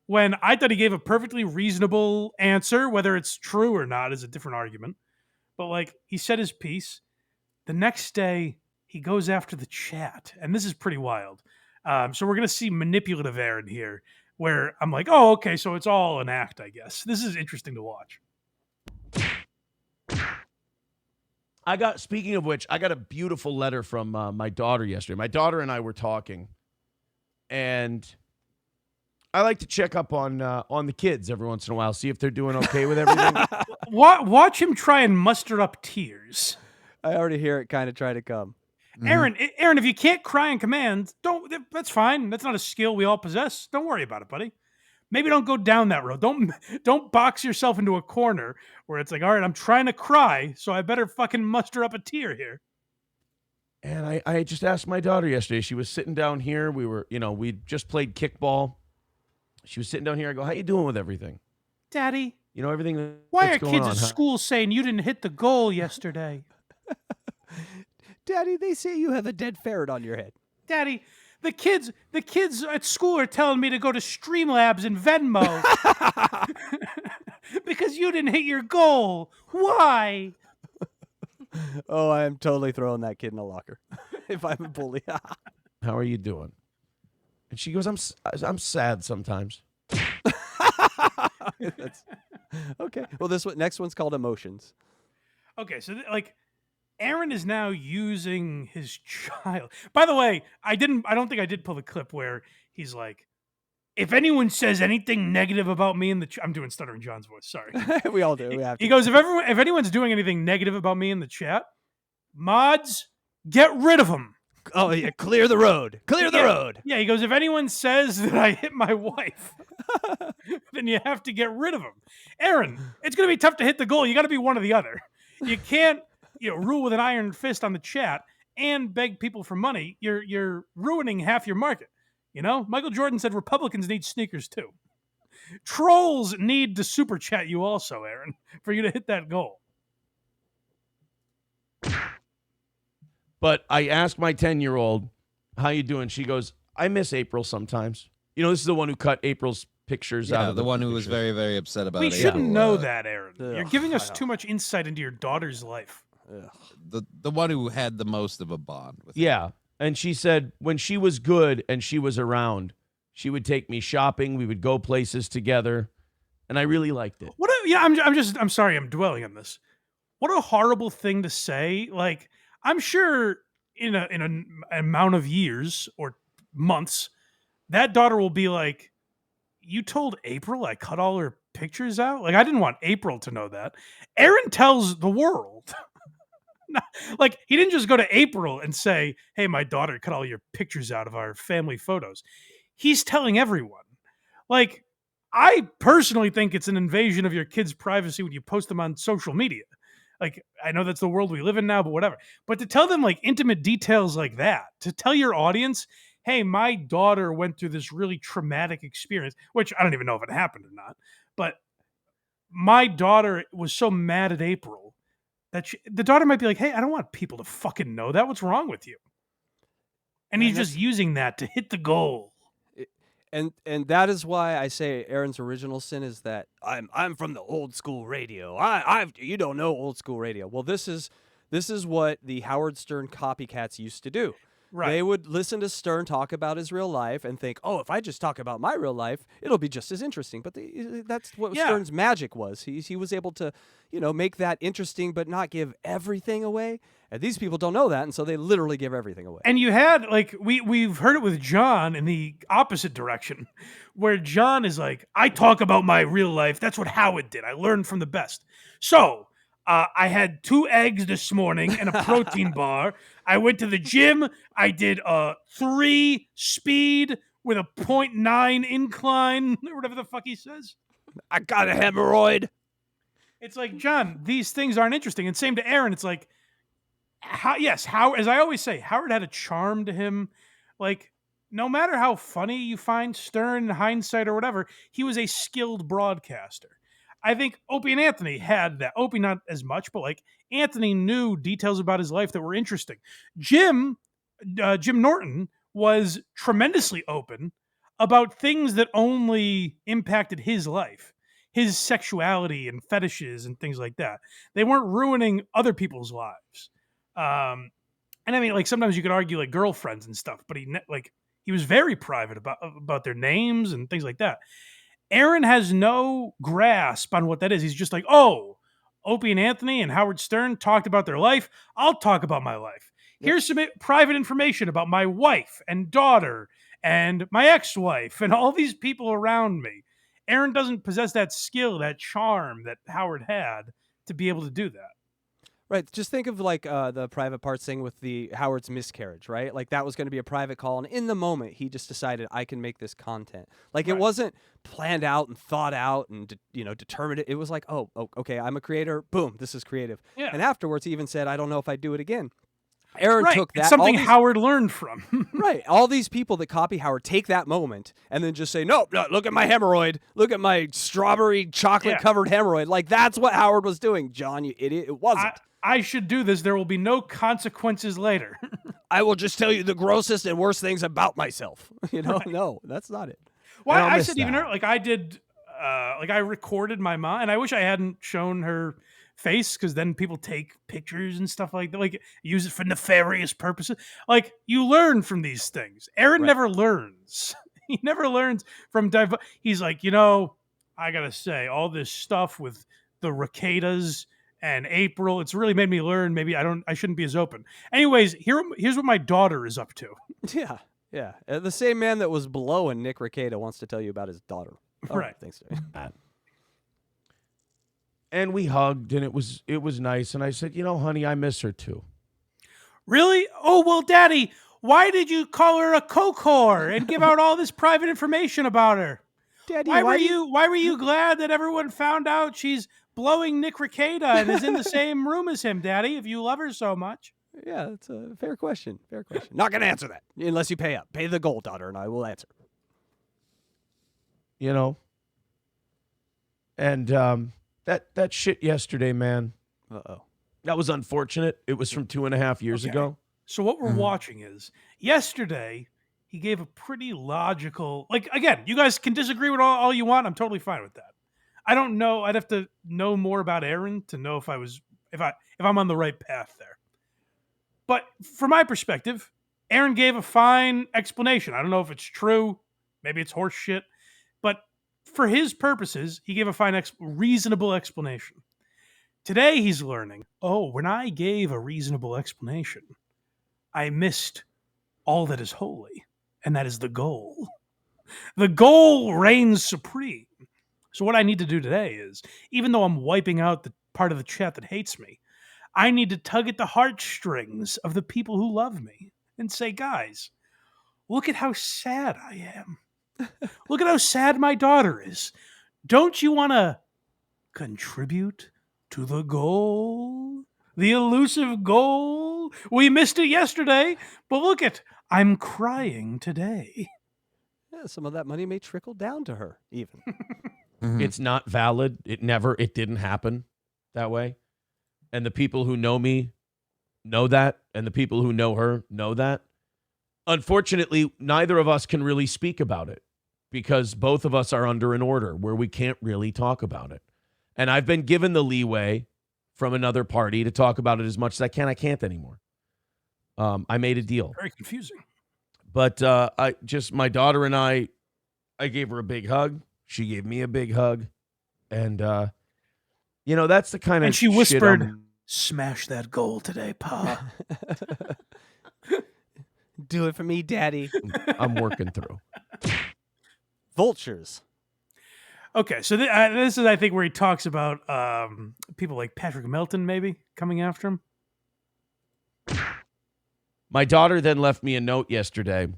when I thought he gave a perfectly reasonable answer. Whether it's true or not is a different argument. But like, he said his piece. The next day, he goes after the chat, and this is pretty wild. So we're gonna see manipulative Aaron here, where I'm like, oh, okay, so it's all an act, I guess. This is interesting to watch. Speaking of which, I got a beautiful letter from my daughter yesterday. My daughter and I were talking, and I like to check up on the kids every once in a while, see if they're doing okay with everything. Watch him try and muster up tears. I already hear it kind of try to come. Aaron, if you can't cry in command, that's fine. That's not a skill we all possess. Don't worry about it, buddy. Maybe don't go down that road. Don't box yourself into a corner where it's like, all right, I'm trying to cry, so I better fucking muster up a tear here. And I just asked my daughter yesterday. She was sitting down here. We just played kickball. She was sitting down here. I go, how you doing with everything? Daddy, Everything. why are going kids on, at huh? school saying you didn't hit the goal yesterday? Daddy, they say you have a dead ferret on your head. Daddy, the kids at school are telling me to go to Streamlabs and Venmo because you didn't hit your goal. Why? Oh, I am totally throwing that kid in a locker if I'm a bully. How are you doing? And she goes, I'm sad sometimes. That's, okay. Well, next one's called emotions. Okay, so Aaron is now using his child. By the way, I don't think I did pull the clip where he's like, if anyone says anything negative about me in the I'm doing Stuttering John's voice, sorry. We all do. We have to. He goes, if anyone's doing anything negative about me in the chat, mods, get rid of them. Oh, yeah, clear the road. Clear the road. Yeah, he goes, if anyone says that I hit my wife, then you have to get rid of them. Aaron, it's going to be tough to hit the goal. You got to be one or the other. You can't rule with an iron fist on the chat and beg people for money. You're ruining half your market. Michael Jordan said Republicans need sneakers too. Trolls need to super chat you also, Aaron, for you to hit that goal. But I asked my 10-year-old, how you doing? She goes, I miss April sometimes. This is the one who cut April's pictures out of the one who was very, very upset about it. We shouldn't know that, Aaron. Ugh, You're giving us too much insight into your daughter's life. The one who had the most of a bond with Yeah. And she said when she was good and she was around, she would take me shopping. We would go places together. And I really liked it. I'm sorry I'm dwelling on this. What a horrible thing to say. Like, I'm sure in an amount of years or months, that daughter will be like, you told April I cut all her pictures out? Like, I didn't want April to know that. Aaron tells the world. Like, he didn't just go to April and say, hey, my daughter cut all your pictures out of our family photos. He's telling everyone. Like, I personally think it's an invasion of your kids' privacy when you post them on social media. Like, I know that's the world we live in now, but whatever. But to tell them, like, intimate details like that, to tell your audience, hey, my daughter went through this really traumatic experience, which I don't even know if it happened or not, but my daughter was so mad at April that the daughter might be like, hey, I don't want people to fucking know that. What's wrong with you? And he's just using that to hit the goal. And that is why I say Aaron's original sin is that I'm from the old school radio. You don't know old school radio. Well, this is what the Howard Stern copycats used to do. Right. They would listen to Stern talk about his real life and think, oh, if I just talk about my real life, it'll be just as interesting. But that's what Stern's magic was. He was able to, make that interesting but not give everything away. And these people don't know that, and so they literally give everything away. And you had, like, we've heard it with John in the opposite direction, where John is like, I talk about my real life. That's what Howard did. I learned from the best. So I had 2 eggs this morning and a protein bar. I went to the gym. I did 3 speed with a 0.9 incline, or whatever the fuck he says. I got a hemorrhoid. It's like, John, these things aren't interesting. And same to Aaron. It's like, Howard, as I always say, Howard had a charm to him. Like, no matter how funny you find Stern in hindsight or whatever, he was a skilled broadcaster. I think Opie and Anthony had that. Opie not as much, but like Anthony knew details about his life that were interesting. Jim Norton was tremendously open about things that only impacted his life, his sexuality and fetishes and things like that. They weren't ruining other people's lives. And I mean, like sometimes you could argue like girlfriends and stuff, but he was very private about their names and things like that. Aaron has no grasp on what that is. He's just like, oh, Opie and Anthony and Howard Stern talked about their life. I'll talk about my life. Here's some private information about my wife and daughter and my ex-wife and all these people around me. Aaron doesn't possess that skill, that charm that Howard had to be able to do that. Right. Just think of like the private parts thing with the Howard's miscarriage, right? Like that was going to be a private call, and in the moment, he just decided I can make this content. Like it wasn't planned out and thought out and determined. It was like, oh, okay, I'm a creator. Boom, this is creative. Yeah. And afterwards, he even said, I don't know if I'd do it again. Aaron took that. It's something Howard learned from. Right. All these people that copy Howard take that moment and then just say, no, look at my hemorrhoid. Look at my strawberry chocolate-covered hemorrhoid. Like that's what Howard was doing, John, you idiot. It wasn't. I should do this. There will be no consequences later. I will just tell you the grossest and worst things about myself. No, that's not it. Well, I said even like I did, like I recorded my mom, and I wish I hadn't shown her face because then people take pictures and stuff like that, like use it for nefarious purposes. Like you learn from these things. Aaron never learns. He never learns from he's like, I gotta say, all this stuff with the Ricadas and April, it's really made me learn. Maybe I shouldn't be as open. Anyways, here's what my daughter is up to. Yeah. The same man that was blowing Nick Ricada wants to tell you about his daughter. Right. Thanks. And we hugged, and it was nice. And I said, honey, I miss her too. Really? Oh, well, Daddy, why did you call her a coke whore and give out all this private information about her? Daddy, why were you glad that everyone found out she's blowing Nick Ricada and is in the same room as him, Daddy, if you love her so much? Yeah, that's a fair question. Not going to answer that unless you pay up. Pay the gold, daughter, and I will answer. And that shit yesterday, man. Uh-oh. That was unfortunate. It was from 2.5 years ago. So what we're watching is yesterday he gave a pretty logical, like, again, you guys can disagree with all you want. I'm totally fine with that. I don't know. I'd have to know more about Aaron to know if I'm on the right path there. But from my perspective, Aaron gave a fine explanation. I don't know if it's true. Maybe it's horse shit. But for his purposes, he gave a fine, reasonable explanation. Today he's learning, when I gave a reasonable explanation, I missed all that is holy, and that is the goal. The goal reigns supreme. So what I need to do today is, even though I'm wiping out the part of the chat that hates me, I need to tug at the heartstrings of the people who love me and say, guys, look at how sad I am. Look at how sad my daughter is. Don't you want to contribute to the goal? The elusive goal? We missed it yesterday, but look I'm crying today. Yeah, some of that money may trickle down to her, even. It's not valid. It didn't happen that way. And the people who know me know that, and the people who know her know that. Unfortunately, neither of us can really speak about it because both of us are under an order where we can't really talk about it. And I've been given the leeway from another party to talk about it as much as I can. I can't anymore. I made a deal. Very confusing. But my daughter and I gave her a big hug. She gave me a big hug. And, that's the kind of And she whispered, smash that goal today, Pa. Do it for me, Daddy. I'm working through. Vultures. Okay, so this is, I think, where he talks about people like Patrick Melton maybe coming after him. My daughter then left me a note yesterday,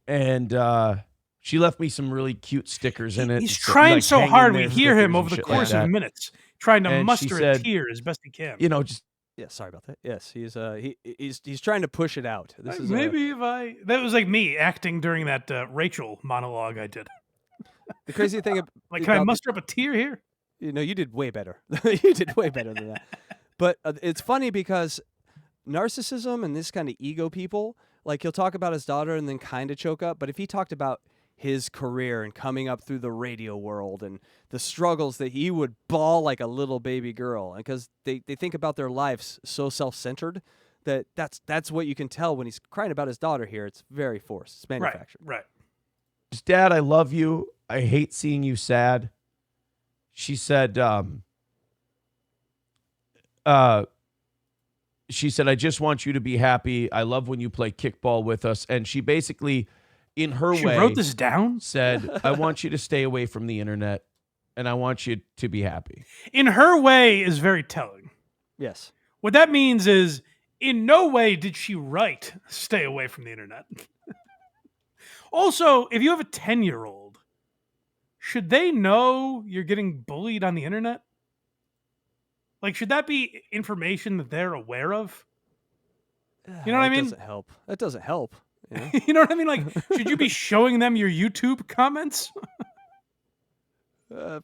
and she left me some really cute stickers in it. He's trying so hard. We hear him over the shit course like of that. minutes, trying to And muster she a said, tear as best he can. Just Yeah, sorry about that. Yes, he's trying to push it out. This is maybe that was like me acting during that Rachel monologue I did. the crazy thing. Like, can I muster up a tear here? You did way better. You did way better than that. But it's funny because narcissism and this kind of ego people Like he'll talk about his daughter and then kind of choke up, but if he talked about his career and coming up through the radio world and the struggles that he would bawl like a little baby girl, because they think about their lives so self-centered that's what you can tell when he's crying about his daughter here. It's very forced. It's manufactured. Right. Dad, I love you. I hate seeing you sad. She said, I just want you to be happy. I love when you play kickball with us. And she basically, in her She way, wrote this down? said, I want you to stay away from the internet and I want you to be happy. In her way is very telling. Yes. What that means is, in no way did she write, stay away from the internet. Also, if you have a 10-year-old, should they know you're getting bullied on the internet? Like, should that be information that they're aware of? You know what I mean? That doesn't help. You know? You know what I mean? Like, should you be showing them your YouTube comments?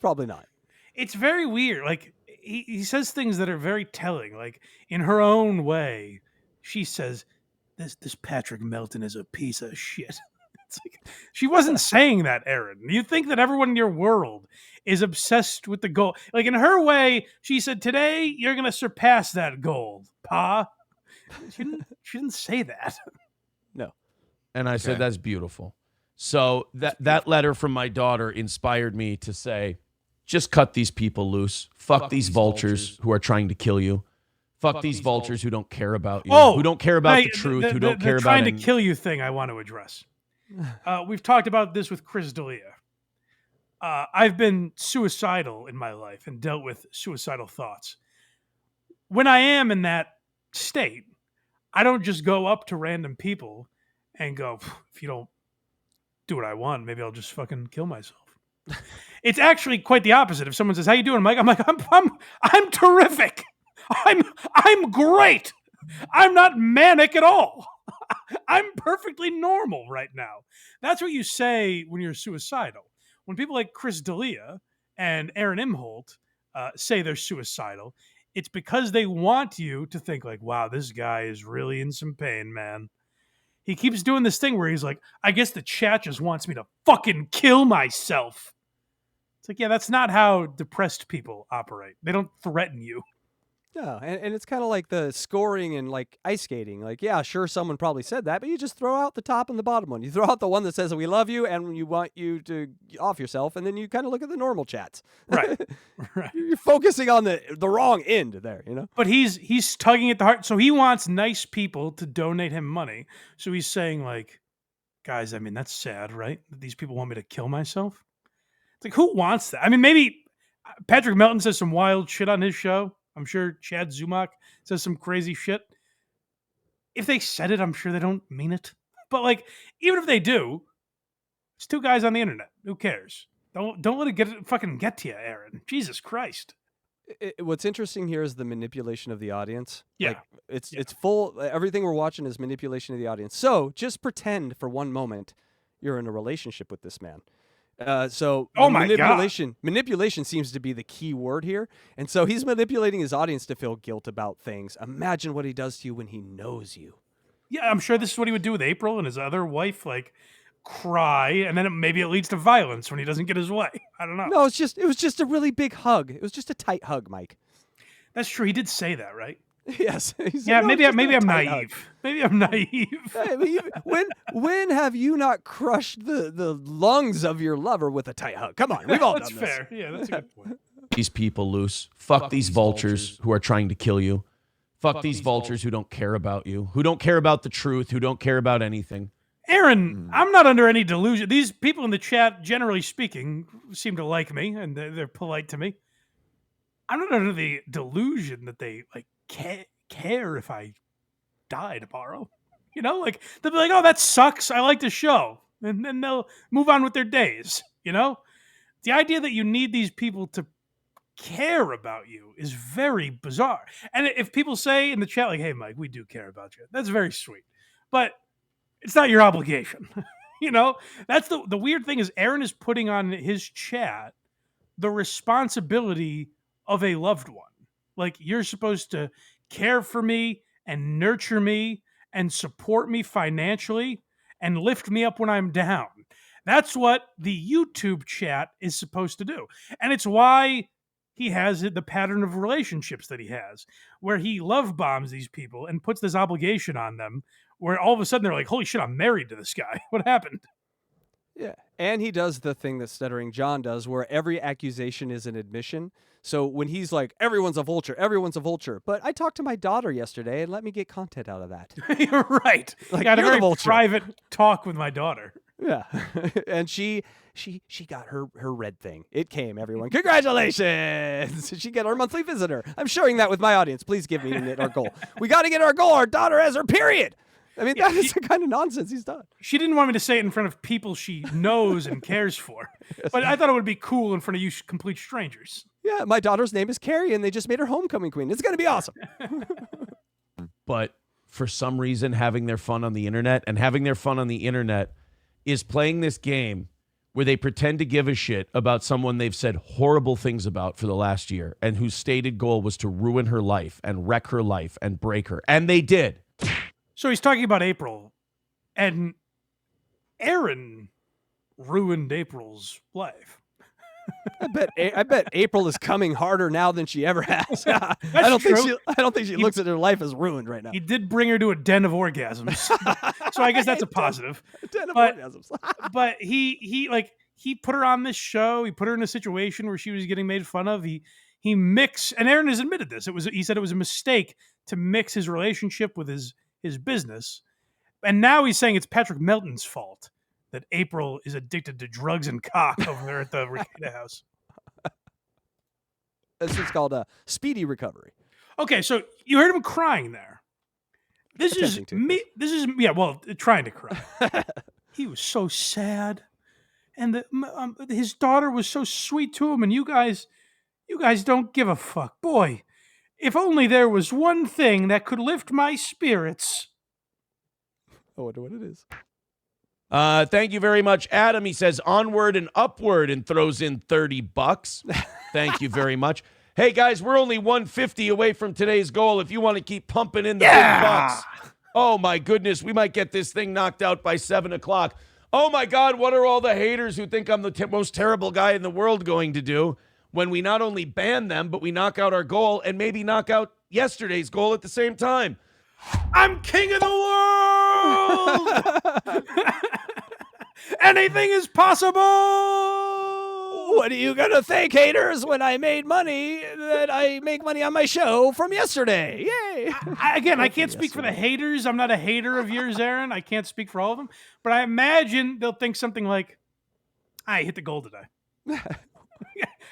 Probably not. It's very weird. Like, he says things that are very telling. Like, in her own way, she says, this Patrick Melton is a piece of shit. It's like, she wasn't saying that, Aaron. You think that everyone in your world is obsessed with the goal. Like, in her way, she said, today you're going to surpass that goal, Pa. She didn't say that. No. And I said, that's beautiful. So that letter from my daughter inspired me to say, just cut these people loose. Fuck these vultures who are trying to kill you. Fuck these vultures who don't care about you. Who don't care about the truth. Who don't care about trying to kill you thing I want to address. We've talked about this with Chris D'Elia. I've been suicidal in my life and dealt with suicidal thoughts. When I am in that state, I don't just go up to random people and go, if you don't do what I want, maybe I'll just fucking kill myself. It's actually quite the opposite. If someone says, how you doing, Mike? I'm like, I'm terrific. I'm great. I'm not manic at all. I'm perfectly normal right now. That's what you say when you're suicidal. When people like Chris D'Elia and Aaron Imholt say they're suicidal, it's because they want you to think like, wow, this guy is really in some pain, man. He keeps doing this thing where he's like, I guess the chat just wants me to fucking kill myself. It's like, yeah, that's not how depressed people operate. They don't threaten you. No, and it's kind of like the scoring and like ice skating. Like, yeah, sure, someone probably said that, but you just throw out the top and the bottom one. You throw out the one that says we love you and you want you to off yourself, and then you kind of look at the normal chats. Right. You're focusing on the wrong end there, you know? But he's tugging at the heart. So he wants nice people to donate him money. So he's saying like, guys, I mean, that's sad, right? That these people want me to kill myself. It's like, who wants that? I mean, maybe Patrick Melton says some wild shit on his show. I'm sure Chad Zumach says some crazy shit. If they said it, I'm sure they don't mean it. But like, even if they do, it's two guys on the internet. Who cares? Don't let it fucking get to you, Aaron. Jesus Christ. What's interesting here is the manipulation of the audience. Yeah. Like, it's full. Everything we're watching is manipulation of the audience. So just pretend for one moment you're in a relationship with this man. So oh my manipulation seems to be the key word here. And so he's manipulating his audience to feel guilt about things. Imagine what he does to you when he knows you. Yeah, I'm sure this is what he would do with April and his other wife, like cry, and then maybe it leads to violence when he doesn't get his way. I don't know. No, it was just a really big hug. It was just a tight hug, Mike. That's true. He did say that, right? Yes. Yeah, maybe I'm naive. Maybe I'm naive. When have you not crushed the lungs of your lover with a tight hug? Come on, we've all That's done this. fair. Yeah, that's a good point. These people loose. Fuck these vultures who are trying to kill you. Fuck these vultures who don't care about you. Who don't care about the truth. Who don't care about anything. Aaron, I'm not under any delusion. These people in the chat, generally speaking, seem to like me and they're polite to me. I'm not under the delusion that they like care if I die tomorrow. You know, like they'll be like, "Oh, that sucks. I like the show," and then they'll move on with their days. You know, the idea that you need these people to care about you is very bizarre. And if people say in the chat, like, "Hey, Mike, we do care about you," that's very sweet, but it's not your obligation. You know, that's the weird thing is Aaron is putting on his chat the responsibility of a loved one. Like, you're supposed to care for me and nurture me and support me financially and lift me up when I'm down. That's what the YouTube chat is supposed to do. And it's why he has the pattern of relationships that he has, where he love bombs these people and puts this obligation on them, where all of a sudden they're like, holy shit, I'm married to this guy. What happened? Yeah. And he does the thing that Stuttering John does, where every accusation is an admission. So when he's like, everyone's a vulture, but I talked to my daughter yesterday and let me get content out of that. You're right. Like, I had a you're the very vulture. private talk with my daughter. Yeah. And she got her red thing. It came, everyone. Congratulations. She got our monthly visitor. I'm sharing that with my audience. Please give me our goal. We got to get our goal. Our daughter has her period. I mean, that is the kind of nonsense he's done. She didn't want me to say it in front of people she knows and cares for, but I thought it would be cool in front of you complete strangers. Yeah, my daughter's name is Carrie, and they just made her homecoming queen. It's going to be awesome. But for some reason, having their fun on the internet is playing this game where they pretend to give a shit about someone they've said horrible things about for the last year and whose stated goal was to ruin her life and wreck her life and break her. And they did. So he's talking about April, and Aaron ruined April's life. I bet April is coming harder now than she ever has. I don't think she looks at her life as ruined right now. He did bring her to a den of orgasms, so I guess that's a positive. A den of But- orgasms. But he put her on this show. He put her in a situation where she was getting made fun of. He mixed, and Aaron has admitted this. He said it was a mistake to mix his relationship with his business, and now he's saying it's Patrick Melton's fault that April is addicted to drugs and cock over there at the Ricada house. This is called a speedy recovery. Okay, so you heard him crying there. This is Attempting to. me. This is trying to cry. He was so sad, and his daughter was so sweet to him, and you guys don't give a fuck, boy. If only there was one thing that could lift my spirits. I wonder what it is. Thank you very much, Adam. He says onward and upward and throws in $30. Thank you very much. Hey guys, we're only 150 away from today's goal. If you want to keep pumping in the big bucks, oh my goodness, we might get this thing knocked out by 7 o'clock. Oh my God, what are all the haters who think I'm the most terrible guy in the world going to do when we not only ban them, but we knock out our goal and maybe knock out yesterday's goal at the same time? I'm king of the world. Anything is possible. What are you going to think, haters, when I made money that I make money on my show from yesterday? Yay. I can't speak for the haters. I'm not a hater of yours, Aaron. I can't speak for all of them. But I imagine they'll think something like, I hit the goal today.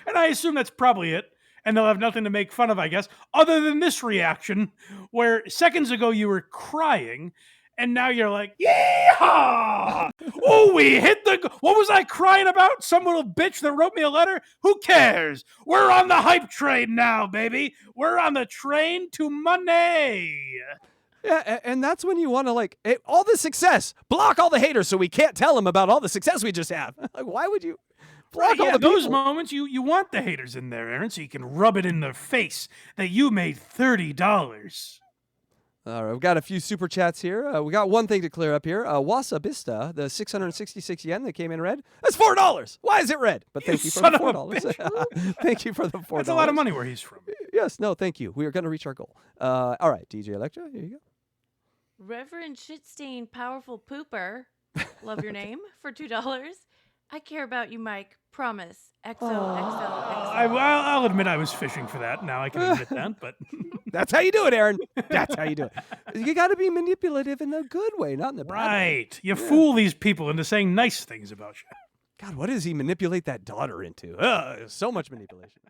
And I assume that's probably it. And they'll have nothing to make fun of, I guess, other than this reaction, where seconds ago you were crying, and now you're like, yeehaw! Oh, we hit the... What was I crying about? Some little bitch that wrote me a letter? Who cares? We're on the hype train now, baby. We're on the train to money. Yeah, and that's when you want to, all the success. Block all the haters so we can't tell them about all the success we just have. Like, why would you... Right, yeah, those moments, you want the haters in there, Aaron, so you can rub it in their face that you made $30. All right, we've got a few super chats here. We got one thing to clear up here. Wasabista, the 666 yen that came in red, that's $4. Why is it red? But thank you for the $4. Thank you for the $4. That's a lot of money where he's from. Yes, no, thank you. We are going to reach our goal. All right, DJ Electra, here you go. Reverend Shitstain Powerful Pooper, love your name, for $2. I care about you, Mike. Promise. XOXOXO. I'll admit I was fishing for that. Now I can admit that, but... That's how you do it, Aaron. That's how you do it. You got to be manipulative in a good way, not in the bad way. Right. You fool these people into saying nice things about you. God, what does he manipulate that daughter into? So much manipulation.